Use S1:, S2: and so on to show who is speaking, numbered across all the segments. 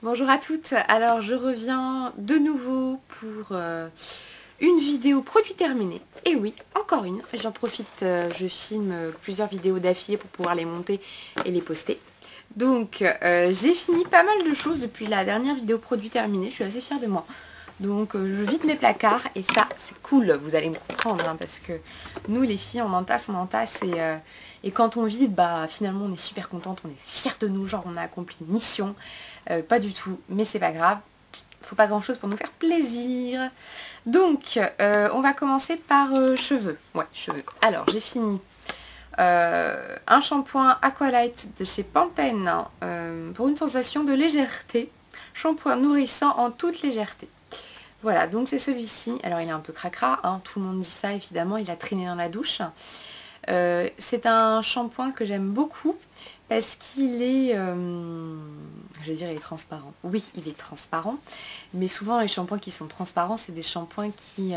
S1: Bonjour à toutes, alors je reviens de nouveau pour une vidéo produit terminé. Et oui, encore une, j'en profite, je filme plusieurs vidéos d'affilée pour pouvoir les monter et les poster. Donc j'ai fini pas mal de choses depuis la dernière vidéo produit terminé, je suis assez fière de moi. Donc je vide mes placards et ça c'est cool, vous allez me comprendre hein, parce que nous les filles on entasse et quand on vide bah finalement on est super contente, on est fiers de nous, genre on a accompli une mission. Pas du tout, mais c'est pas grave, faut pas grand chose pour nous faire plaisir. Donc on va commencer par cheveux. Ouais, cheveux. Alors j'ai fini un shampoing Aqualight de chez Pantene pour une sensation de légèreté. Shampoing nourrissant en toute légèreté. Voilà, donc c'est celui-ci. Alors il est un peu cracra, hein, tout le monde dit ça évidemment, il a traîné dans la douche. C'est un shampoing que j'aime beaucoup parce qu'il est, je vais dire il est transparent. Oui, il est transparent, mais souvent les shampoings qui sont transparents, c'est des shampoings qui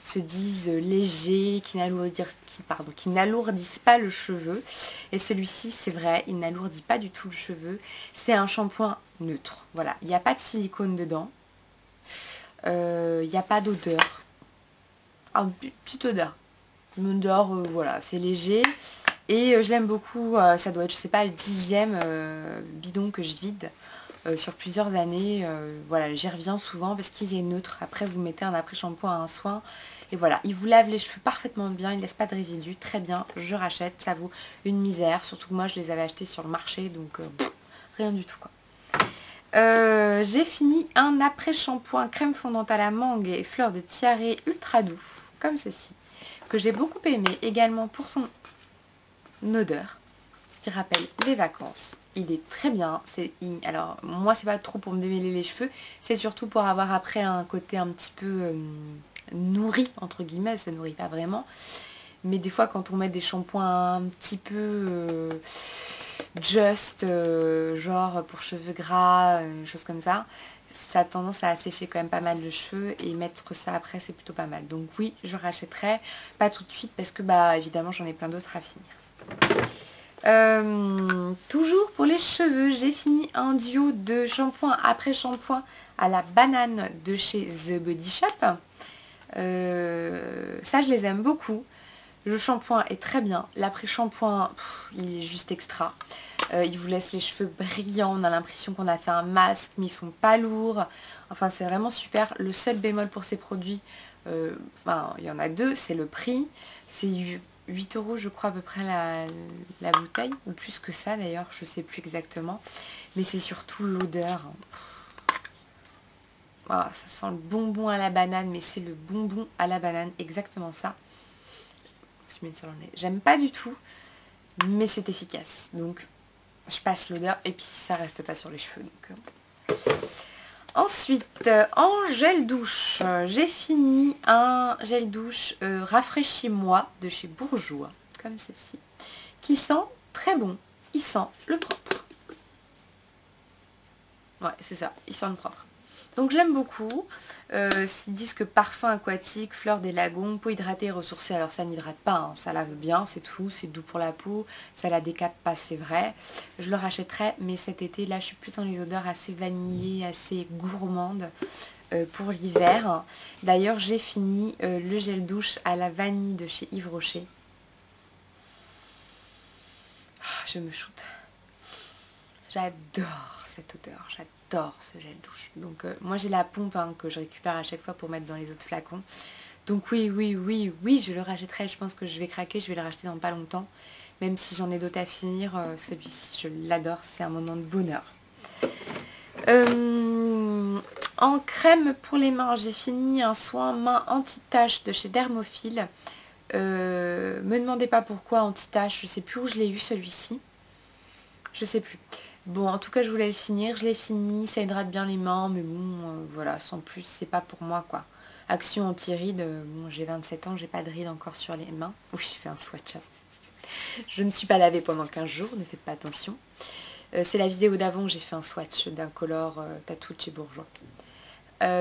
S1: se disent légers, qui n'alourdissent pas le cheveu. Et celui-ci, c'est vrai, il n'alourdit pas du tout le cheveu. C'est un shampoing neutre. Voilà, il n'y a pas de silicone dedans. Il n'y a pas d'odeur. Ah, une petite odeur. Une odeur, voilà, c'est léger. Et je l'aime beaucoup, ça doit être, je sais pas, le 10e bidon que je vide sur plusieurs années. Voilà, j'y reviens souvent parce qu'il est neutre. Après, vous mettez un après-shampoing à un soin. Et voilà, il vous lave les cheveux parfaitement bien, il ne laisse pas de résidus. Très bien, je rachète, ça vaut une misère. Surtout que moi, je les avais achetés sur le marché, donc rien du tout, quoi. J'ai fini un après-shampoing crème fondante à la mangue et fleurs de tiare ultra doux, comme ceci, que j'ai beaucoup aimé également pour son odeur qui rappelle les vacances. Il est très bien. Alors moi c'est pas trop pour me démêler les cheveux, c'est surtout pour avoir après un côté un petit peu nourri entre guillemets, ça nourrit pas vraiment. Mais des fois quand on met des shampoings un petit peu genre pour cheveux gras, une chose comme ça, ça a tendance à assécher quand même pas mal le cheveu et mettre ça après c'est plutôt pas mal. Donc oui, je rachèterai, pas tout de suite parce que bah évidemment j'en ai plein d'autres à finir. Toujours pour les cheveux, j'ai fini un duo de shampoing après shampoing à la banane de chez The Body Shop. Ça je les aime beaucoup. Le shampoing est très bien. L'après-shampoing, il est juste extra. Il vous laisse les cheveux brillants. On a l'impression qu'on a fait un masque, mais ils sont pas lourds. Enfin, c'est vraiment super. Le seul bémol pour ces produits, enfin, il y en a deux, c'est le prix. C'est 8 € je crois à peu près la bouteille. Ou plus que ça d'ailleurs, je sais plus exactement. Mais c'est surtout l'odeur. Ah, ça sent le bonbon à la banane, mais c'est le bonbon à la banane, exactement ça. J'aime pas du tout, mais c'est efficace. Donc, je passe l'odeur et puis ça reste pas sur les cheveux. Donc, Ensuite, en gel douche, j'ai fini un gel douche Rafraîchis-moi de chez Bourjois, comme ceci, qui sent très bon. Il sent le propre. Ouais, c'est ça, il sent le propre. Donc je l'aime beaucoup. Ils disent que parfum aquatique, fleur des lagons, peau hydratée et ressourcée. Alors ça n'hydrate pas, hein, ça lave bien, c'est tout, c'est doux pour la peau. Ça la décape pas, c'est vrai. Je le rachèterai, mais cet été, là, je suis plus dans les odeurs assez vanillées, assez gourmandes pour l'hiver. D'ailleurs, j'ai fini le gel douche à la vanille de chez Yves Rocher. Oh, je me shoote. J'adore cette odeur, j'adore ce gel douche. Donc moi j'ai la pompe hein, que je récupère à chaque fois pour mettre dans les autres flacons. Donc oui, je le rachèterai. Je pense que je vais craquer, je vais le racheter dans pas longtemps. Même si j'en ai d'autres à finir, celui-ci je l'adore, c'est un moment de bonheur. En crème pour les mains, j'ai fini un soin main anti-tache de chez Dermophile. Me demandez pas pourquoi anti-tache, je sais plus où je l'ai eu celui-ci. Je sais plus. Bon, en tout cas, je voulais le finir. Je l'ai fini. Ça hydrate bien les mains. Mais bon, voilà, sans plus, c'est pas pour moi, quoi. Action anti-rides. Bon, j'ai 27 ans, j'ai pas de rides encore sur les mains. Oui, j'ai fait un swatch. Je ne suis pas lavée pendant 15 jours, ne faites pas attention. C'est la vidéo d'avant, j'ai fait un swatch d'un color tattoo de chez Bourjois.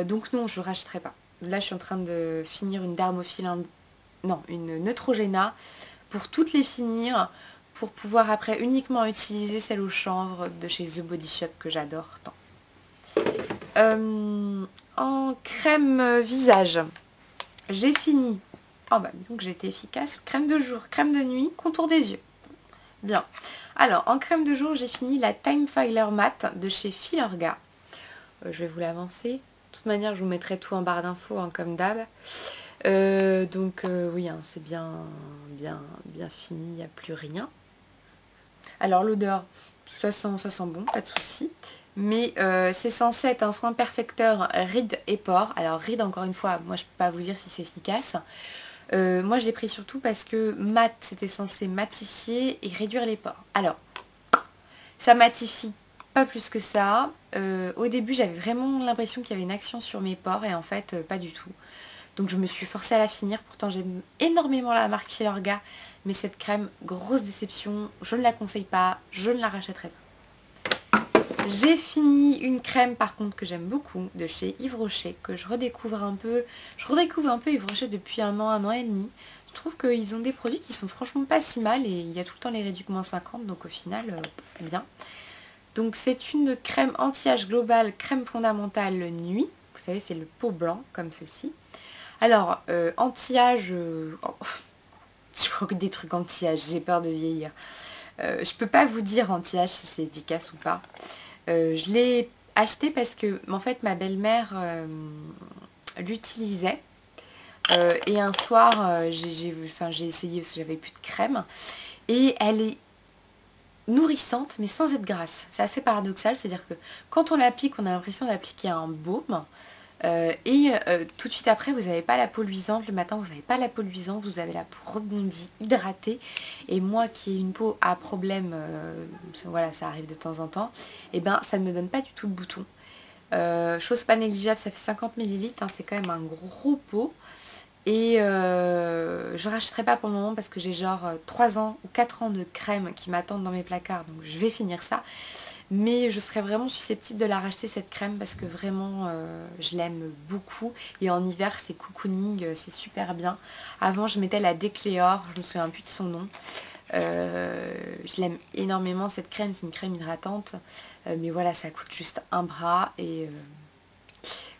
S1: Donc non, je ne rachèterai pas. Là, je suis en train de finir une Dermophile, une Neutrogena pour toutes les finir. Pour pouvoir après uniquement utiliser celle au chanvre de chez The Body Shop que j'adore tant. En crème visage, j'ai fini. Oh bah donc j'ai été efficace. Crème de jour, crème de nuit, contour des yeux. Bien. Alors en crème de jour, j'ai fini la Time Filer Matte de chez Filorga. Je vais vous l'avancer. De toute manière, je vous mettrai tout en barre d'infos hein, comme d'hab. Oui, hein, c'est bien fini, il n'y a plus rien. Alors l'odeur, ça sent bon, pas de souci. Mais c'est censé être un soin perfecteur rides et pores. Alors rides, encore une fois, moi je peux pas vous dire si c'est efficace. Moi je l'ai pris surtout parce que mat, c'était censé matifier et réduire les pores. Alors, ça matifie pas plus que ça. Au début j'avais vraiment l'impression qu'il y avait une action sur mes pores et en fait pas du tout. Donc je me suis forcée à la finir. Pourtant j'aime énormément la marque Filorga. Mais cette crème, grosse déception. Je ne la conseille pas. Je ne la rachèterai pas. J'ai fini une crème par contre que j'aime beaucoup de chez Yves Rocher. Que je redécouvre un peu. Je redécouvre un peu Yves Rocher depuis un an et demi. Je trouve qu'ils ont des produits qui sont franchement pas si mal. Et il y a tout le temps les réducs moins 50. Donc au final, bien. Donc c'est une crème anti-âge globale, crème fondamentale nuit. Vous savez, c'est le pot blanc comme ceci. Alors, anti-âge... Je crois que des trucs anti-âge, j'ai peur de vieillir. Je peux pas vous dire anti-âge si c'est efficace ou pas. Je l'ai acheté parce que en fait ma belle-mère l'utilisait. Et un soir, j'ai essayé parce que j'avais plus de crème. Et elle est nourrissante mais sans être grasse. C'est assez paradoxal, c'est-à-dire que quand on l'applique, on a l'impression d'appliquer un baume. Tout de suite après vous n'avez pas la peau luisante, le matin vous n'avez pas la peau luisante, vous avez la peau rebondie, hydratée. Et moi qui ai une peau à problème, voilà ça arrive de temps en temps, et ben ça ne me donne pas du tout de boutons. Chose pas négligeable, ça fait 50 ml, hein, c'est quand même un gros pot. Et je rachèterai pas pour le moment parce que j'ai genre 3 ans ou 4 ans de crème qui m'attendent dans mes placards, donc je vais finir ça. Mais je serais vraiment susceptible de la racheter cette crème parce que vraiment je l'aime beaucoup. Et en hiver c'est cocooning, c'est super bien. Avant je mettais la Décléor, je me souviens plus de son nom. Je l'aime énormément cette crème, c'est une crème hydratante. Mais voilà, ça coûte juste un bras et...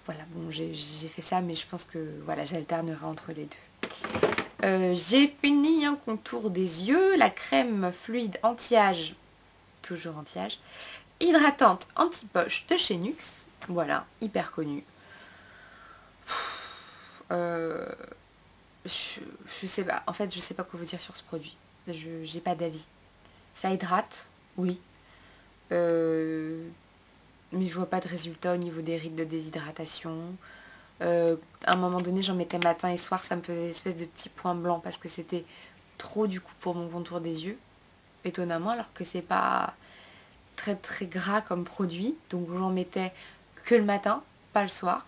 S1: voilà, bon j'ai fait ça mais je pense que voilà j'alternerai entre les deux. J'ai fini un contour des yeux, la crème fluide anti-âge, toujours anti-âge, hydratante anti-poche de chez Nuxe, voilà, hyper connue. Je sais pas, en fait je sais pas quoi vous dire sur ce produit, j'ai pas d'avis. Ça hydrate, oui. Mais je vois pas de résultat au niveau des rides de déshydratation. À un moment donné j'en mettais matin et soir, ça me faisait des espèces de petits points blancs parce que c'était trop du coup pour mon contour des yeux, étonnamment, alors que c'est pas très gras comme produit, donc j'en mettais que le matin, pas le soir.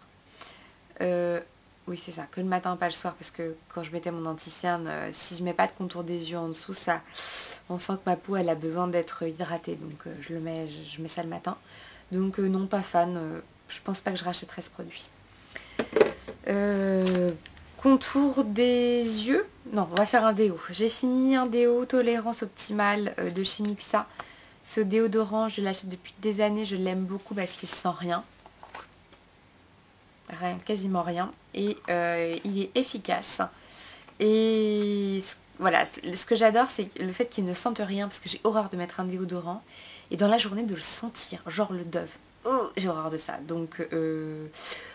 S1: Oui c'est ça, que le matin pas le soir, parce que quand je mettais mon anti-cerne, si je mets pas de contour des yeux en dessous, ça, on sent que ma peau elle a besoin d'être hydratée, donc je mets ça le matin. Donc non, pas fan, je pense pas que je rachèterai ce produit. Contour des yeux, non, on va faire un déo. J'ai fini un déo tolérance optimale de chez Nixa. Ce déodorant, je l'achète depuis des années, je l'aime beaucoup parce qu'il sent rien. Quasiment rien. Et il est efficace. Et voilà, ce que j'adore, c'est le fait qu'il ne sente rien, parce que j'ai horreur de mettre un déodorant. Et dans la journée, de le sentir, genre le Dove. Oh, j'ai horreur de ça. Donc,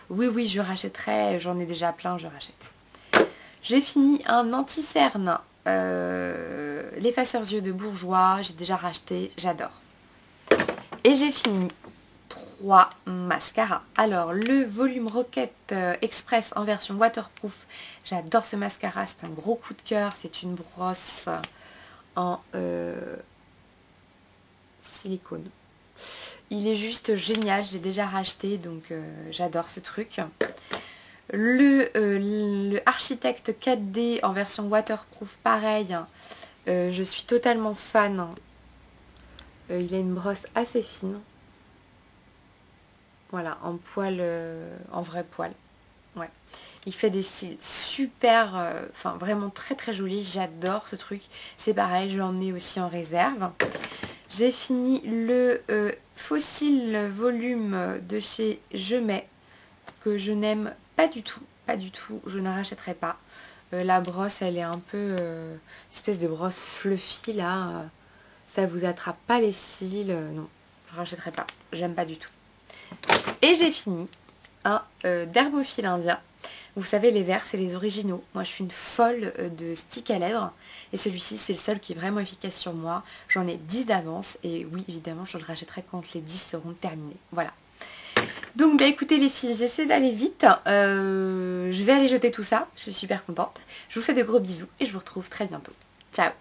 S1: oui, je rachèterai. J'en ai déjà plein, je rachète. J'ai fini un anti-cerne. L'effaceur yeux de Bourjois. J'ai déjà racheté. J'adore. Et j'ai fini 3 mascaras. Alors, le volume Rocket Express en version waterproof. J'adore ce mascara. C'est un gros coup de cœur. C'est une brosse en silicone. Il est juste génial, je l'ai déjà racheté, donc j'adore ce truc. Le Architect 4D en version waterproof, pareil, je suis totalement fan. Il a une brosse assez fine. Voilà, en poil, en vrai poil. Ouais. Il fait des cils super, enfin vraiment très jolis, j'adore ce truc. C'est pareil, je l'en ai aussi en réserve. J'ai fini le Fossil volume de chez Je Mets, que je n'aime pas du tout, je ne rachèterai pas. La brosse, elle est un peu espèce de brosse fluffy là, ça vous attrape pas les cils, non, je rachèterai pas, j'aime pas du tout. Et j'ai fini un d'Herbofil indien. Vous savez, les verts, c'est les originaux. Moi, je suis une folle de stick à lèvres. Et celui-ci, c'est le seul qui est vraiment efficace sur moi. J'en ai 10 d'avance. Et oui, évidemment, je le rachèterai quand les 10 seront terminés. Voilà. Donc, bah, écoutez les filles, j'essaie d'aller vite. Je vais aller jeter tout ça. Je suis super contente. Je vous fais de gros bisous et je vous retrouve très bientôt. Ciao!